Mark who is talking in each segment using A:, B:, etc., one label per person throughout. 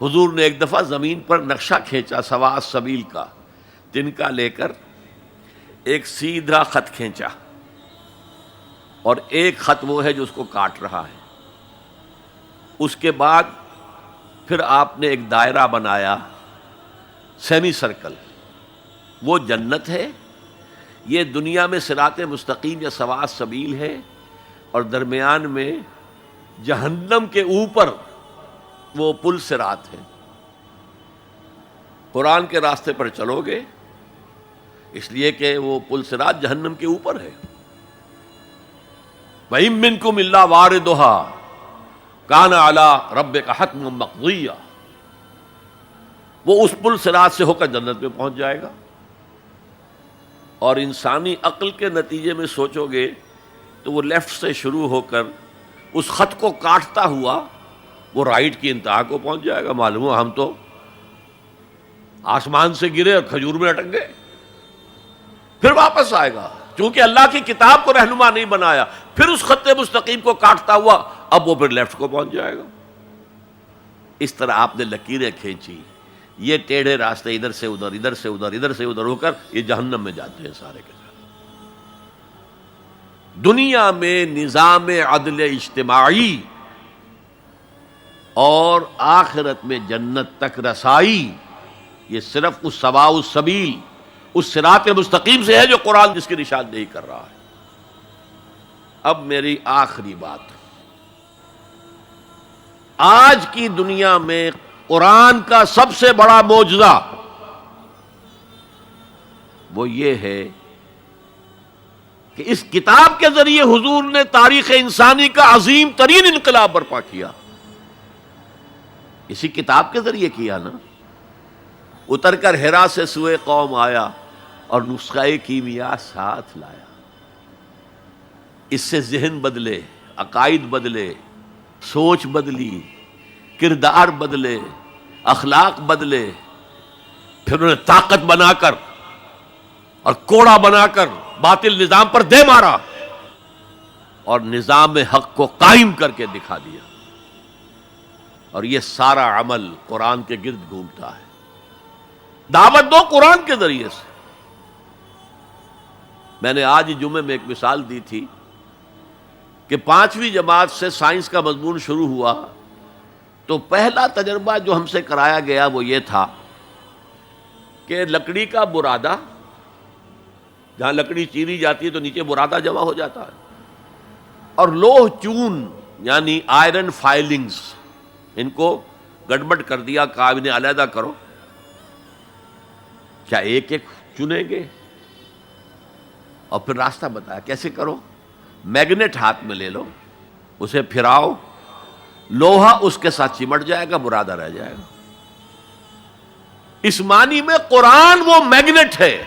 A: حضور نے ایک دفعہ زمین پر نقشہ کھینچا سواء السبیل کا، تنکا لے کر ایک سیدھا خط کھینچا، اور ایک خط وہ ہے جو اس کو کاٹ رہا ہے۔ اس کے بعد پھر آپ نے ایک دائرہ بنایا، سیمی سرکل، وہ جنت ہے، یہ دنیا میں صراط مستقیم یا سواء السبیل ہے، اور درمیان میں جہنم کے اوپر وہ پل صراط ہے۔ قرآن کے راستے پر چلو گے اس لیے کہ وہ پل صراط جہنم کے اوپر ہے۔ وَإِن مِّنكُمْ إِلَّا وَارِدُهَا كَانَ عَلَىٰ رَبِّكَ حَتْمًا مَّقْضِيًّا، وہ اس پل صراط سے ہو کر جنت میں پہنچ جائے گا۔ اور انسانی عقل کے نتیجے میں سوچو گے تو وہ لیفٹ سے شروع ہو کر اس خط کو کاٹتا ہوا وہ رائٹ کی انتہا کو پہنچ جائے گا۔ معلوم ہو ہم تو آسمان سے گرے اور کھجور میں اٹک گئے، پھر واپس آئے گا، چونکہ اللہ کی کتاب کو رہنما نہیں بنایا، پھر اس خط مستقیم کو کاٹتا ہوا اب وہ پھر لیفٹ کو پہنچ جائے گا۔ اس طرح آپ نے لکیریں کھینچی، یہ ٹیڑھے راستے ادھر سے ادھر، ادھر سے ادھر، ادھر سے ادھر ہو کر یہ جہنم میں جاتے ہیں سارے کے سارے۔ دنیا میں نظام عدل اجتماعی اور آخرت میں جنت تک رسائی، یہ صرف اس سواء السبیل، اس صراط مستقیم سے ہے جو قرآن جس کی نشاندہی کر رہا ہے۔ اب میری آخری بات، آج کی دنیا میں قرآن کا سب سے بڑا معجزہ وہ یہ ہے کہ اس کتاب کے ذریعے حضور نے تاریخ انسانی کا عظیم ترین انقلاب برپا کیا۔ اسی کتاب کے ذریعے کیا نا، اتر کر حرا سے سوئے قوم آیا اور نسخہ کیمیا ساتھ لایا۔ اس سے ذہن بدلے، عقائد بدلے، سوچ بدلی، کردار بدلے، اخلاق بدلے، پھر انہوں نے طاقت بنا کر اور کوڑا بنا کر باطل نظام پر دے مارا اور نظام حق کو قائم کر کے دکھا دیا۔ اور یہ سارا عمل قرآن کے گرد گھومتا ہے۔ دعوت دو قرآن کے ذریعے سے۔ میں نے آج جمعے میں ایک مثال دی تھی کہ 5ویں جماعت سے سائنس کا مضمون شروع ہوا تو پہلا تجربہ جو ہم سے کرایا گیا وہ یہ تھا کہ لکڑی کا برادہ، جہاں لکڑی چیری جاتی ہے تو نیچے برادہ جمع ہو جاتا ہے، اور لوہ چون یعنی آئرن فائلنگز، ان کو گڑبڑ کر دیا، کہا انہیں علیحدہ کرو۔ کیا ایک ایک چنیں گے؟ اور پھر راستہ بتایا کیسے کرو۔ میگنیٹ ہاتھ میں لے لو، اسے پھراؤ، لوہا اس کے ساتھ چمٹ جائے گا، برادہ رہ جائے گا۔ اس معنی میں قرآن وہ میگنیٹ ہے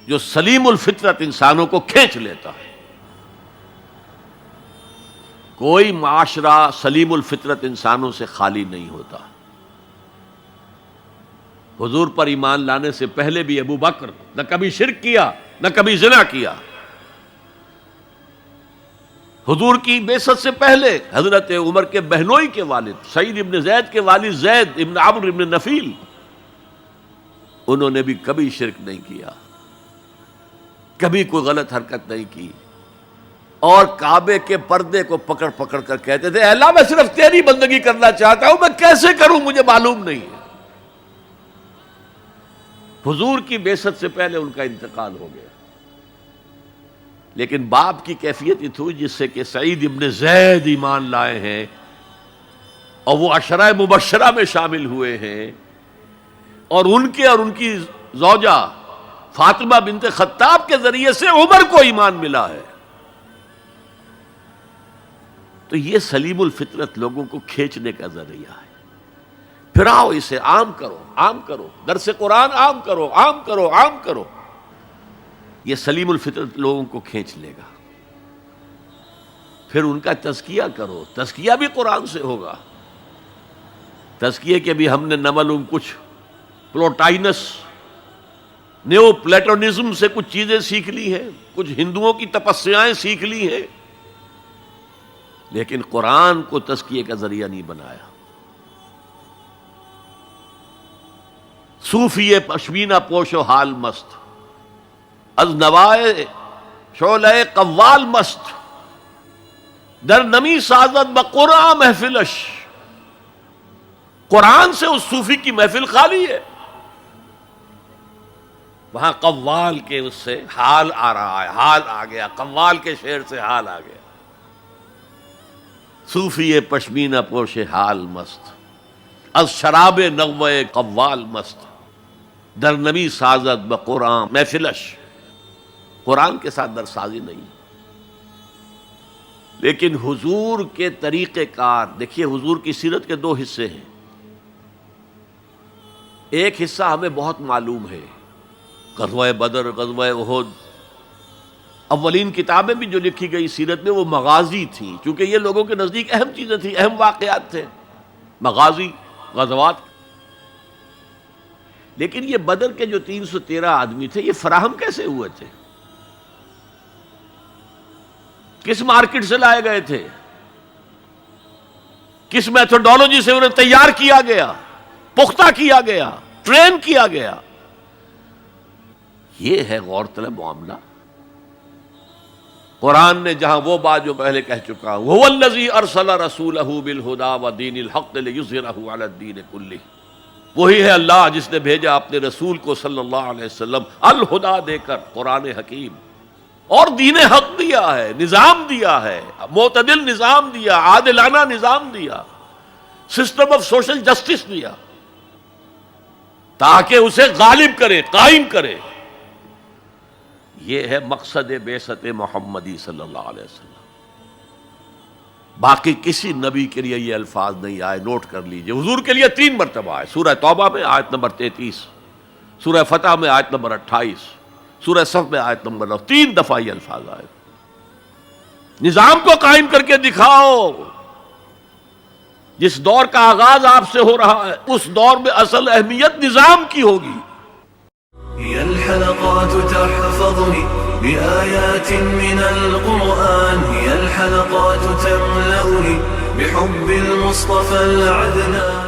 A: جو سلیم الفطرت انسانوں کو کھینچ لیتا ہے۔ کوئی معاشرہ سلیم الفطرت انسانوں سے خالی نہیں ہوتا۔ حضور پر ایمان لانے سے پہلے بھی ابو بکر نہ کبھی شرک کیا، نہ کبھی زنا کیا۔ حضور کی بعثت سے پہلے حضرت عمر کے بہنوئی کے والد سعید ابن زید کے والد زید ابن عمرو ابن نفیل، انہوں نے بھی کبھی شرک نہیں کیا، کبھی کوئی غلط حرکت نہیں کی، اور کعبے کے پردے کو پکڑ پکڑ کر کہتے تھے اے اللہ میں صرف تیری بندگی کرنا چاہتا ہوں، میں کیسے کروں مجھے معلوم نہیں ہے۔ حضور کی بعثت سے پہلے ان کا انتقال ہو گیا، لیکن باپ کی کیفیت یہ تھی جس سے کہ سعید ابن زید ایمان لائے ہیں اور وہ عشرہ مبشرہ میں شامل ہوئے ہیں، اور ان کے اور ان کی زوجہ فاطمہ بنت خطاب کے ذریعے سے عمر کو ایمان ملا ہے۔ تو یہ سلیم الفطرت لوگوں کو کھینچنے کا ذریعہ ہے۔ پھراؤ اسے، عام کرو، عام کرو، درس قرآن عام کرو، عام کرو، عام کرو، یہ سلیم الفطرت لوگوں کو کھینچ لے گا۔ پھر ان کا تزکیہ کرو، تزکیہ بھی قرآن سے ہوگا۔ تزکیے کے بھی ہم نے نملم کچھ پلوٹائنس نیو پلیٹونزم سے کچھ چیزیں سیکھ لی ہیں، کچھ ہندوؤں کی تپسیائیں سیکھ لی ہیں، لیکن قرآن کو تزکیے کا ذریعہ نہیں بنایا۔ صوفی پشمینہ پوش و حال مست، از نوائے شعلہ قوال مست، در نمی سازد بقرآن محفلش. قرآن سے اس صوفی کی محفل خالی ہے، وہاں قوال کے اس سے حال آ رہا ہے، حال آ گیا، قوال کے شعر سے حال آ گیا. صوفی پشمینہ پوش حال مست، از شراب نغمہ قوال مست، در نمی سازد بقرآن محفلش. قرآن کے ساتھ در سازی نہیں. لیکن حضور کے طریقہ کار دیکھیے، حضور کی سیرت کے دو حصے ہیں. ایک حصہ ہمیں بہت معلوم ہے، غزوہ بدر، غزوہ احد. اولین کتابیں بھی جو لکھی گئی سیرت میں وہ مغازی تھیں، چونکہ یہ لوگوں کے نزدیک اہم چیزیں تھیں، اہم واقعات تھے، مغازی، غزوات. لیکن یہ بدر کے جو 313 آدمی تھے، یہ فراہم کیسے ہوئے تھے؟ کس مارکیٹ سے لائے گئے تھے؟ کس میتھڈالوجی سے انہیں تیار کیا گیا، پختہ کیا گیا، ٹرین کیا گیا؟ یہ ہے غور طلب معاملہ. قرآن نے جہاں وہ بات جو پہلے کہہ چکا ہوں، هو الذی ارسل رسولہ بالہدی ودین الحق لیظہرہ علی الدین کلہ، وہی ہے اللہ جس نے بھیجا اپنے رسول کو صلی اللہ علیہ وسلم الہدا دے کر، قرآن حکیم، اور دین حق دیا ہے، نظام دیا ہے، معتدل نظام دیا، عادلانہ نظام دیا، سسٹم آف سوشل جسٹس دیا، تاکہ اسے غالب کرے، قائم کرے. یہ ہے مقصد بعثت محمدی صلی اللہ علیہ وسلم. باقی کسی نبی کے لیے یہ الفاظ نہیں آئے، نوٹ کر لیجئے. حضور کے لیے 3 مرتبہ آئے، سورہ توبہ میں آیت نمبر 33، سورہ فتح میں آیت نمبر 28، سورہ صف میں آیت نمبر 9، 3 دفعہ یہ الفاظ آئے. نظام کو قائم کر کے دکھاؤ. جس دور کا آغاز آپ سے ہو رہا ہے، اس دور میں اصل اہمیت نظام کی ہوگی.
B: هي الحلقات تحفظني بآيات من القرآن، هي الحلقات تملأني بحب المصطفى العدنان.